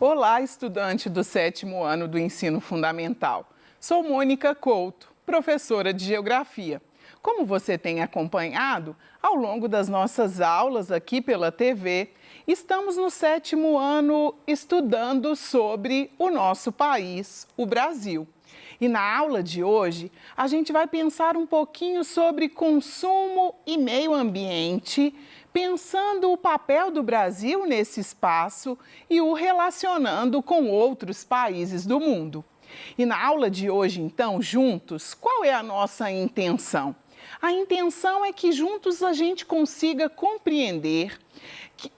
Olá, estudante do 7º ano do ensino fundamental. Sou Mônica Couto, professora de Geografia. Como você tem acompanhado, ao longo das nossas aulas aqui pela TV, estamos no 7º ano estudando sobre o nosso país, o Brasil. E na aula de hoje, a gente vai pensar um pouquinho sobre consumo e meio ambiente, pensando o papel do Brasil nesse espaço e o relacionando com outros países do mundo. E na aula de hoje, então, juntos, qual é a nossa intenção? A intenção é que juntos a gente consiga compreender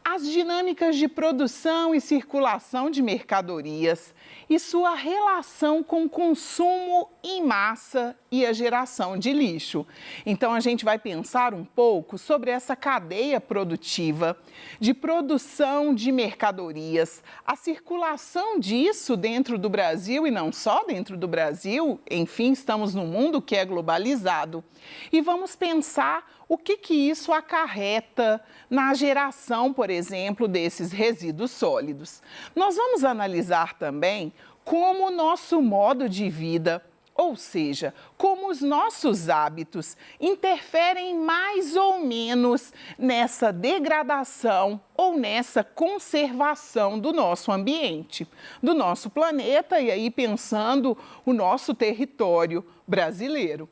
as dinâmicas de produção e circulação de mercadorias e sua relação com o consumo em massa e a geração de lixo. Então, a gente vai pensar um pouco sobre essa cadeia produtiva de produção de mercadorias, a circulação disso dentro do Brasil e não só dentro do Brasil, enfim, estamos num mundo que é globalizado. E vamos pensar o que isso acarreta na geração, por exemplo, desses resíduos sólidos. Nós vamos analisar também como o nosso modo de vida, ou seja, como os nossos hábitos interferem mais ou menos nessa degradação ou nessa conservação do nosso ambiente, do nosso planeta e aí pensando o nosso território brasileiro.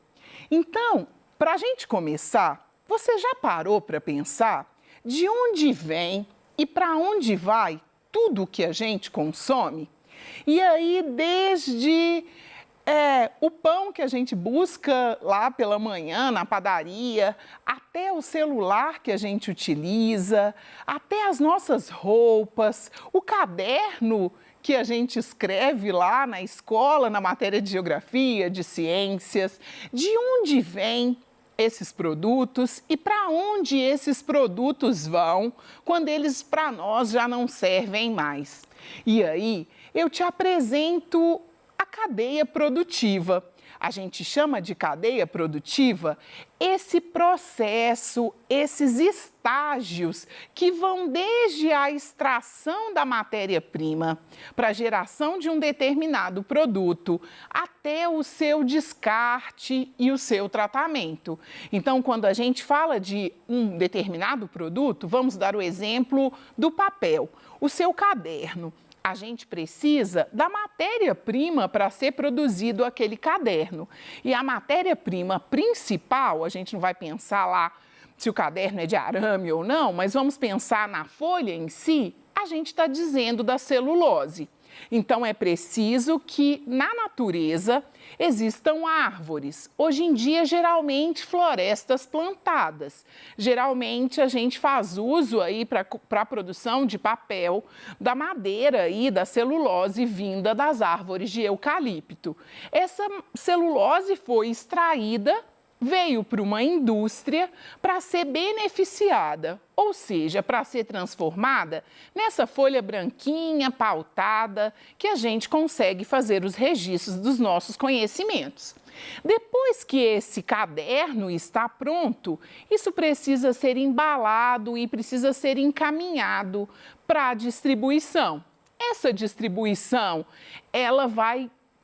Então, para a gente começar, você já parou para pensar de onde vem e para onde vai tudo o que a gente consome? E aí, desde o pão que a gente busca lá pela manhã na padaria, até o celular que a gente utiliza, até as nossas roupas, o caderno que a gente escreve lá na escola, na matéria de geografia, de ciências, de onde vêm esses produtos e para onde esses produtos vão quando eles para nós já não servem mais. E aí eu te apresento a cadeia produtiva. A gente chama de cadeia produtiva esse processo, esses estágios que vão desde a extração da matéria-prima para a geração de um determinado produto até o seu descarte e o seu tratamento. Então, quando a gente fala de um determinado produto, vamos dar o exemplo do papel, o seu caderno. A gente precisa da matéria-prima para ser produzido aquele caderno. E a matéria-prima principal, a gente não vai pensar lá se o caderno é de arame ou não, mas vamos pensar na folha em si, a gente está dizendo da celulose. Então, é preciso que na natureza existam árvores. Hoje em dia, geralmente, florestas plantadas. Geralmente, a gente faz uso aí para a produção de papel, da madeira e da celulose vinda das árvores de eucalipto. Essa celulose foi extraída, veio para uma indústria para ser beneficiada, ou seja, para ser transformada nessa folha branquinha, pautada, que a gente consegue fazer os registros dos nossos conhecimentos. Depois que esse caderno está pronto, isso precisa ser embalado e precisa ser encaminhado para a distribuição. Essa distribuição,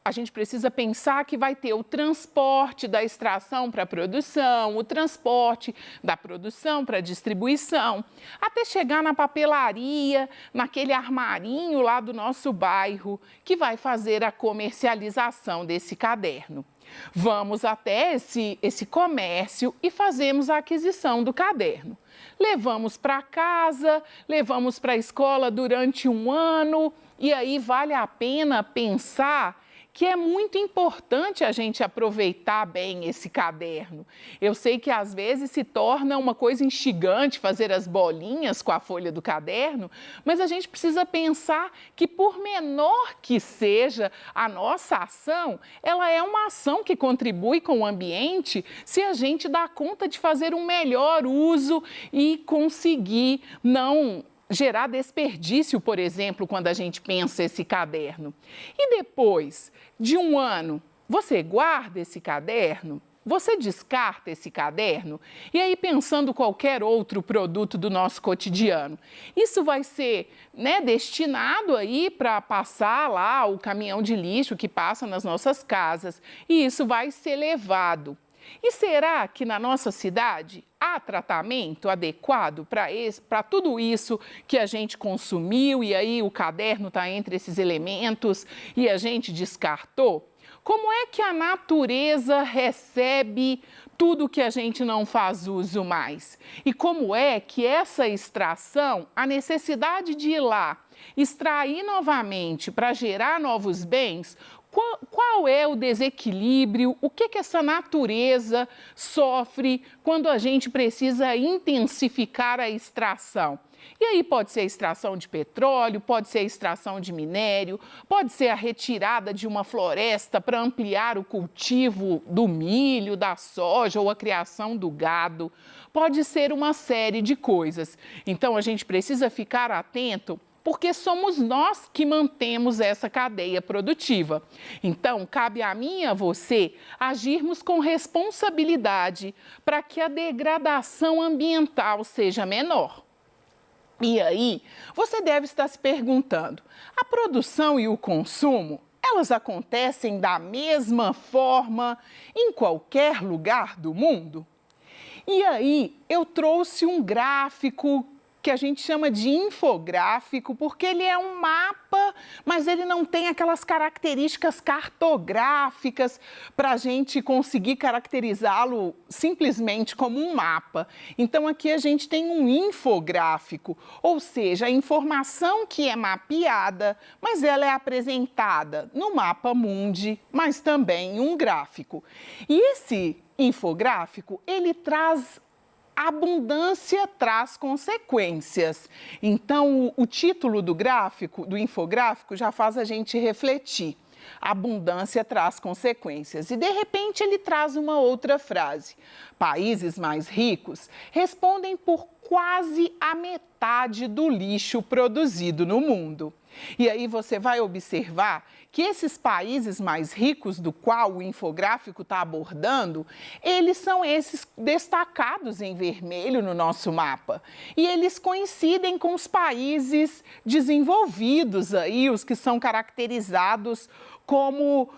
a gente precisa pensar que vai ter o transporte da extração para a produção, o transporte da produção para a distribuição, até chegar na papelaria, naquele armarinho lá do nosso bairro, que vai fazer a comercialização desse caderno. Vamos até esse comércio e fazemos a aquisição do caderno. Levamos para casa, levamos para a escola durante um ano e aí vale a pena pensar que é muito importante a gente aproveitar bem esse caderno. Eu sei que às vezes se torna uma coisa instigante fazer as bolinhas com a folha do caderno, mas a gente precisa pensar que por menor que seja a nossa ação, ela é uma ação que contribui com o ambiente se a gente dá conta de fazer um melhor uso e conseguir não gerar desperdício, por exemplo, quando a gente pensa esse caderno. E depois de um ano, você guarda esse caderno? você descarta esse caderno? E aí, pensando qualquer outro produto do nosso cotidiano, isso vai ser, né, destinado aí para passar lá o caminhão de lixo que passa nas nossas casas e isso vai ser levado. E será que na nossa cidade há tratamento adequado para tudo isso que a gente consumiu e aí o caderno está entre esses elementos e a gente descartou? Como é que a natureza recebe tudo que a gente não faz uso mais? E como é que essa extração, a necessidade de ir lá, extrair novamente para gerar novos bens, qual é o desequilíbrio, o que essa natureza sofre quando a gente precisa intensificar a extração? E aí pode ser a extração de petróleo, pode ser a extração de minério, pode ser a retirada de uma floresta para ampliar o cultivo do milho, da soja ou a criação do gado. Pode ser uma série de coisas. Então a gente precisa ficar atento porque somos nós que mantemos essa cadeia produtiva. Então, cabe a mim e a você agirmos com responsabilidade para que a degradação ambiental seja menor. E aí, você deve estar se perguntando, a produção e o consumo, elas acontecem da mesma forma em qualquer lugar do mundo? E aí, eu trouxe um gráfico que a gente chama de infográfico, porque ele é um mapa, mas ele não tem aquelas características cartográficas para a gente conseguir caracterizá-lo simplesmente como um mapa. Então, aqui a gente tem um infográfico, ou seja, a informação que é mapeada, mas ela é apresentada no mapa mundi, mas também em um gráfico. E esse infográfico, ele traz abundância traz consequências. Então, o título do gráfico, do infográfico, já faz a gente refletir. Abundância traz consequências. E, de repente, ele traz uma outra frase. Países mais ricos respondem por quase a metade do lixo produzido no mundo. E aí você vai observar que esses países mais ricos do qual o infográfico está abordando, eles são esses destacados em vermelho no nosso mapa. E eles coincidem com os países desenvolvidos aí, os que são caracterizados como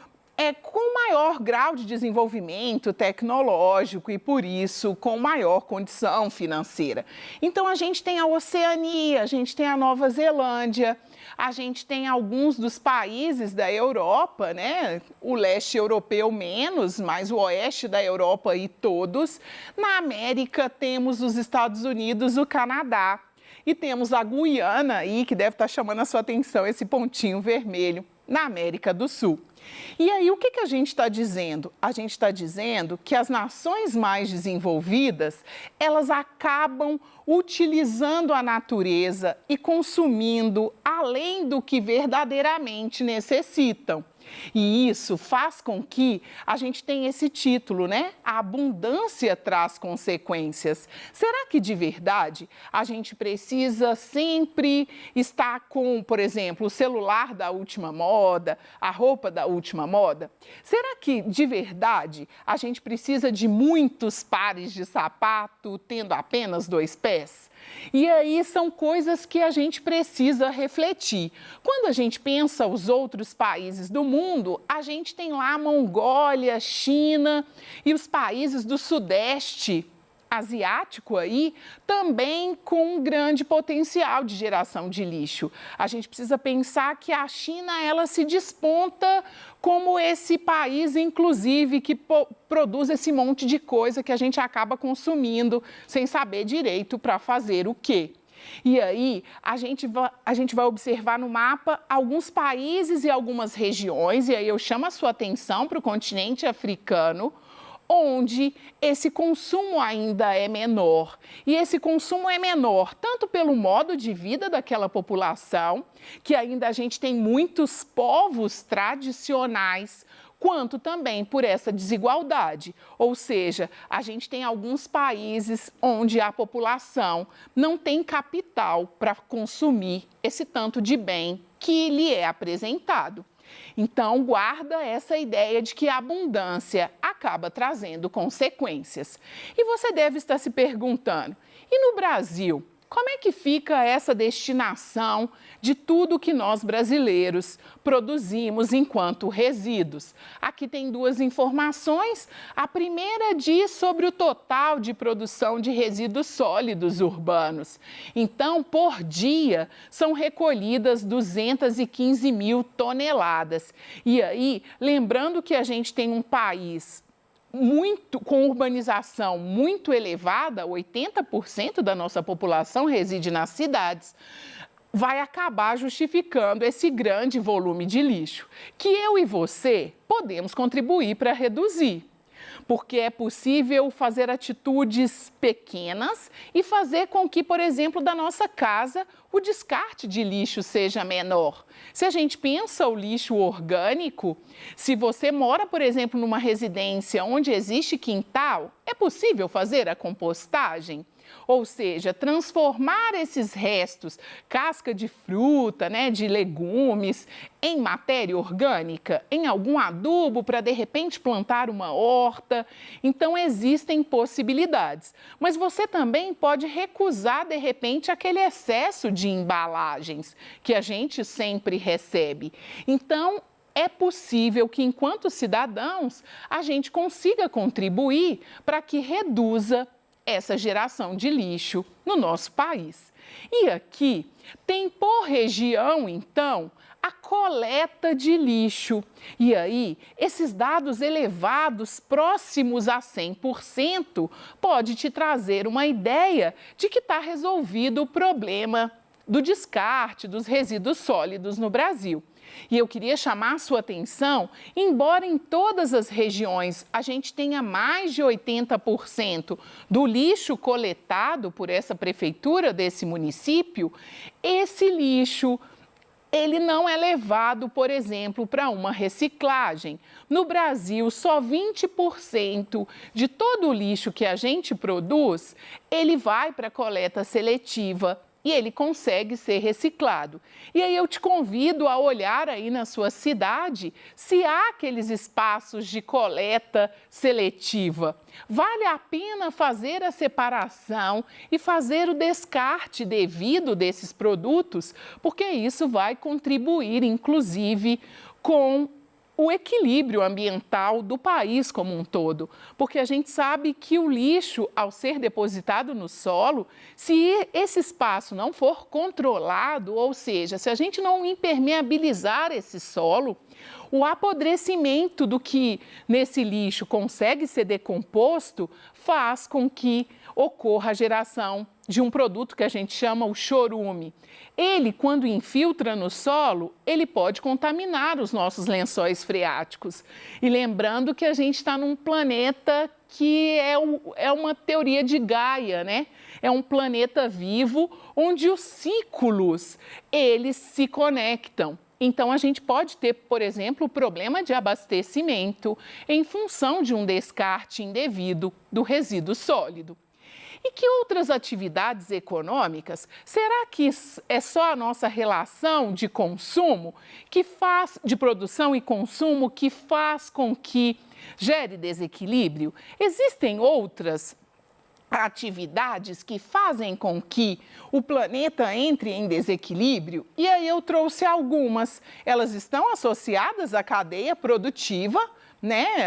com maior grau de desenvolvimento tecnológico e, por isso, com maior condição financeira. Então, a gente tem a Oceania, a gente tem a Nova Zelândia, a gente tem alguns dos países da Europa, né? O leste europeu menos, mas o oeste da Europa e todos. Na América, temos os Estados Unidos, o Canadá. E temos a Guiana aí, que deve estar chamando a sua atenção, esse pontinho vermelho, na América do Sul. E aí, o que a gente está dizendo? A gente está dizendo que as nações mais desenvolvidas, elas acabam utilizando a natureza e consumindo além do que verdadeiramente necessitam. E isso faz com que a gente tenha esse título, né? A abundância traz consequências. Será que de verdade a gente precisa sempre estar com, por exemplo, o celular da última moda, a roupa da última moda? Será que de verdade a gente precisa de muitos pares de sapato tendo apenas 2 pés? E aí são coisas que a gente precisa refletir. Quando a gente pensa os outros países do mundo, a gente tem lá a Mongólia, China e os países do Sudeste asiático aí, também com um grande potencial de geração de lixo. A gente precisa pensar que a China, ela se desponta como esse país, inclusive, que produz esse monte de coisa que a gente acaba consumindo sem saber direito para fazer o quê. E aí, a gente vai observar no mapa alguns países e algumas regiões, e aí eu chamo a sua atenção para o continente africano, onde esse consumo ainda é menor. E esse consumo é menor tanto pelo modo de vida daquela população, que ainda a gente tem muitos povos tradicionais, quanto também por essa desigualdade. Ou seja, a gente tem alguns países onde a população não tem capital para consumir esse tanto de bem que lhe é apresentado. Então, guarda essa ideia de que a abundância acaba trazendo consequências. E você deve estar se perguntando, e no Brasil? Como é que fica essa destinação de tudo que nós brasileiros produzimos enquanto resíduos? Aqui tem duas informações. A primeira diz sobre o total de produção de resíduos sólidos urbanos. Então, por dia, são recolhidas 215 mil toneladas. E aí, lembrando que a gente tem um país com urbanização muito elevada, 80% da nossa população reside nas cidades, vai acabar justificando esse grande volume de lixo, que eu e você podemos contribuir para reduzir. Porque é possível fazer atitudes pequenas e fazer com que, por exemplo, da nossa casa, o descarte de lixo seja menor. Se a gente pensa o lixo orgânico, se você mora, por exemplo, numa residência onde existe quintal, é possível fazer a compostagem? Ou seja, transformar esses restos, casca de fruta, de legumes, em matéria orgânica, em algum adubo para, de repente, plantar uma horta. Então, existem possibilidades. Mas você também pode recusar, de repente, aquele excesso de embalagens que a gente sempre recebe. Então, é possível que, enquanto cidadãos, a gente consiga contribuir para que reduza essa geração de lixo no nosso país. E aqui tem por região, então, a coleta de lixo. E aí, esses dados elevados, próximos a 100%, pode te trazer uma ideia de que está resolvido o problema do descarte dos resíduos sólidos no Brasil. E eu queria chamar a sua atenção, embora em todas as regiões a gente tenha mais de 80% do lixo coletado por essa prefeitura desse município, esse lixo ele não é levado, por exemplo, para uma reciclagem. No Brasil, só 20% de todo o lixo que a gente produz, ele vai para a coleta seletiva e ele consegue ser reciclado. E aí eu te convido a olhar aí na sua cidade se há aqueles espaços de coleta seletiva. Vale a pena fazer a separação e fazer o descarte devido desses produtos, porque isso vai contribuir, inclusive, com o equilíbrio ambiental do país como um todo, porque a gente sabe que o lixo, ao ser depositado no solo, se esse espaço não for controlado, ou seja, se a gente não impermeabilizar esse solo, o apodrecimento do que nesse lixo consegue ser decomposto faz com que ocorra a geração de um produto que a gente chama o chorume. Ele, quando infiltra no solo, ele pode contaminar os nossos lençóis freáticos. E lembrando que a gente está num planeta que é uma teoria de Gaia, É um planeta vivo onde os ciclos, eles se conectam. Então, a gente pode ter, por exemplo, o problema de abastecimento em função de um descarte indevido do resíduo sólido. E que outras atividades econômicas, será que é só a nossa relação de consumo de produção e consumo que faz com que gere desequilíbrio? Existem outras atividades que fazem com que o planeta entre em desequilíbrio? E aí eu trouxe algumas. Elas estão associadas à cadeia produtiva,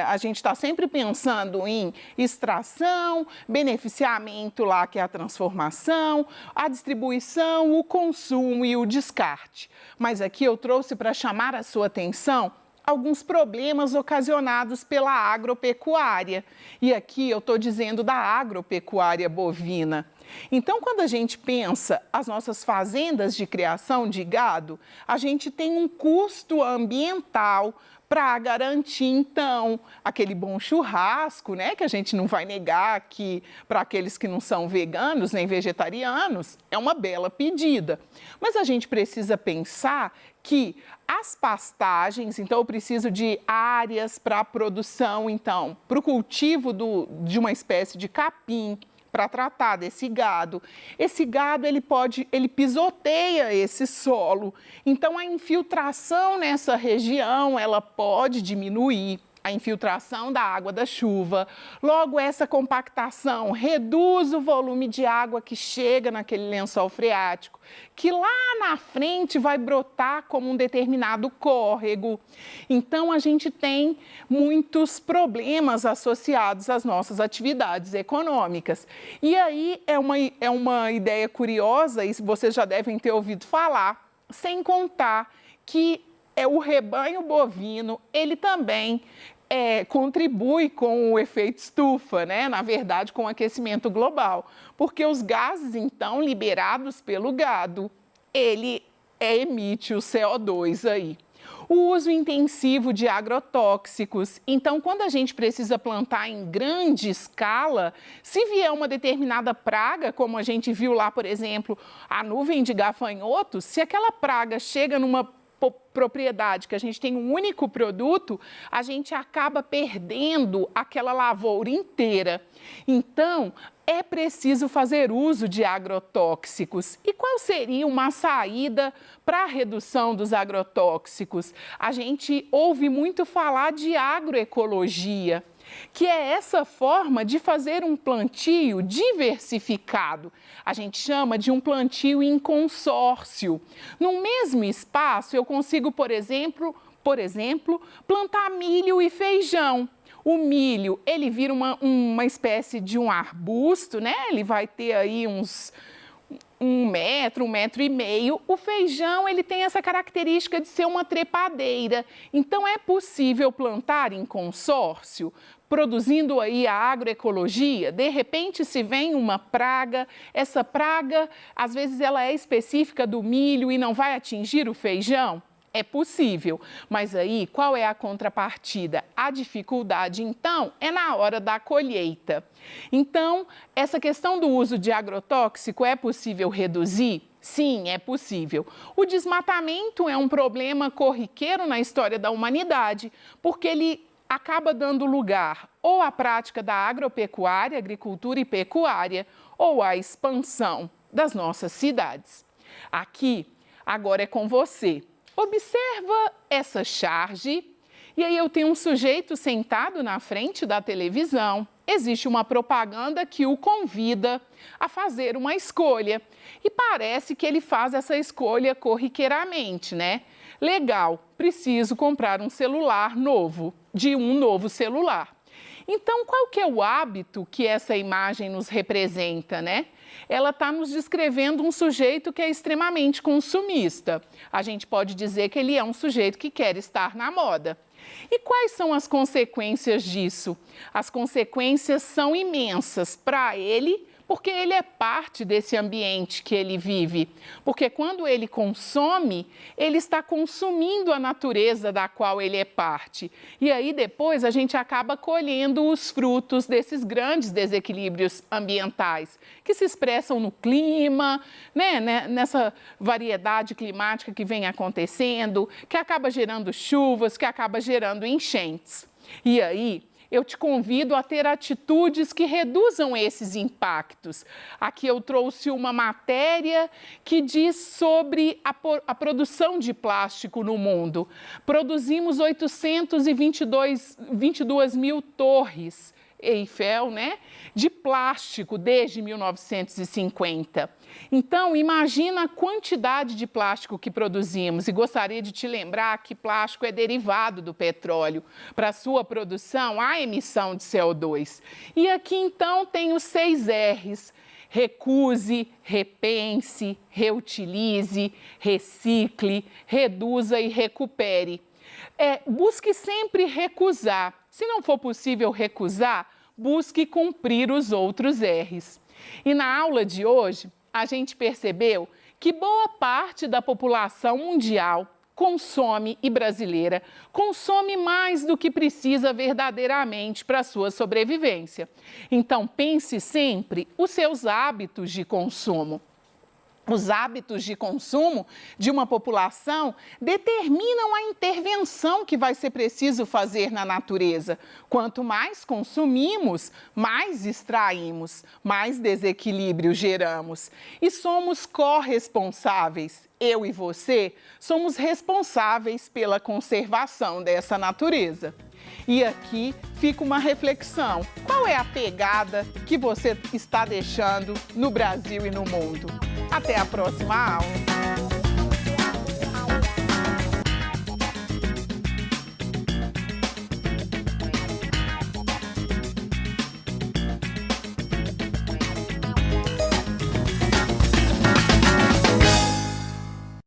A gente está sempre pensando em extração, beneficiamento lá, que é a transformação, a distribuição, o consumo e o descarte. Mas aqui eu trouxe para chamar a sua atenção alguns problemas ocasionados pela agropecuária. E aqui eu estou dizendo da agropecuária bovina. Então, quando a gente pensa as nossas fazendas de criação de gado, a gente tem um custo ambiental para garantir, então, aquele bom churrasco, que a gente não vai negar que, para aqueles que não são veganos nem vegetarianos, é uma bela pedida. Mas a gente precisa pensar que as pastagens, então, eu preciso de áreas para a produção, então, para o cultivo de uma espécie de capim, para tratar desse gado. Esse gado ele pisoteia esse solo. Então a infiltração nessa região ela pode diminuir. A infiltração da água da chuva. Logo, essa compactação reduz o volume de água que chega naquele lençol freático, que lá na frente vai brotar como um determinado córrego. Então, a gente tem muitos problemas associados às nossas atividades econômicas. E aí, é uma ideia curiosa, e vocês já devem ter ouvido falar, sem contar que o rebanho bovino, ele também contribui com o efeito estufa, né? Na verdade, com o aquecimento global, porque os gases, então, liberados pelo gado, ele emite o CO2 aí. O uso intensivo de agrotóxicos. Então, quando a gente precisa plantar em grande escala, se vier uma determinada praga, como a gente viu lá, por exemplo, a nuvem de gafanhotos, se aquela praga chega numa propriedade que a gente tem um único produto, a gente acaba perdendo aquela lavoura inteira. Então, é preciso fazer uso de agrotóxicos. E qual seria uma saída para a redução dos agrotóxicos? A gente ouve muito falar de agroecologia, que é essa forma de fazer um plantio diversificado. A gente chama de um plantio em consórcio. No mesmo espaço, eu consigo, por exemplo, plantar milho e feijão. O milho, ele vira uma espécie de um arbusto, né? Ele vai ter aí uns 1 metro e meio. O feijão, ele tem essa característica de ser uma trepadeira. Então, é possível plantar em consórcio, produzindo aí a agroecologia. De repente, se vem uma praga, essa praga, às vezes, ela é específica do milho e não vai atingir o feijão. É possível, mas aí qual é a contrapartida? A dificuldade, então, é na hora da colheita. Então, essa questão do uso de agrotóxico é possível reduzir? Sim, é possível. O desmatamento é um problema corriqueiro na história da humanidade, porque ele acaba dando lugar ou à prática da agropecuária, agricultura e pecuária, ou à expansão das nossas cidades. Aqui, agora é com você. Observa essa charge, e aí eu tenho um sujeito sentado na frente da televisão. Existe uma propaganda que o convida a fazer uma escolha. E parece que ele faz essa escolha corriqueiramente, né? Legal, preciso comprar um celular novo, de um novo celular. Então, qual que é o hábito que essa imagem nos representa, né? Ela está nos descrevendo um sujeito que é extremamente consumista. A gente pode dizer que ele é um sujeito que quer estar na moda. E quais são as consequências disso? As consequências são imensas para ele, porque ele é parte desse ambiente que ele vive. Porque quando ele consome, ele está consumindo a natureza da qual ele é parte. E aí depois a gente acaba colhendo os frutos desses grandes desequilíbrios ambientais, que se expressam no clima, né, nessa variedade climática que vem acontecendo, que acaba gerando chuvas, que acaba gerando enchentes. E aí, eu te convido a ter atitudes que reduzam esses impactos. Aqui eu trouxe uma matéria que diz sobre a produção de plástico no mundo. Produzimos 822 mil torres Eiffel, né, de plástico desde 1950. Então, imagina a quantidade de plástico que produzimos. E gostaria de te lembrar que plástico é derivado do petróleo. Para sua produção, há emissão de CO2. E aqui, então, tem os 6 R's. Recuse, repense, reutilize, recicle, reduza e recupere. Busque sempre recusar. Se não for possível recusar, busque cumprir os outros R's. E na aula de hoje, a gente percebeu que boa parte da população mundial consome, e brasileira, consome mais do que precisa verdadeiramente para a sua sobrevivência. Então, pense sempre os seus hábitos de consumo. Os hábitos de consumo de uma população determinam a intervenção que vai ser preciso fazer na natureza. Quanto mais consumimos, mais extraímos, mais desequilíbrio geramos. E somos corresponsáveis. Eu e você somos responsáveis pela conservação dessa natureza. E aqui fica uma reflexão. Qual é a pegada que você está deixando no Brasil e no mundo? Até a próxima aula!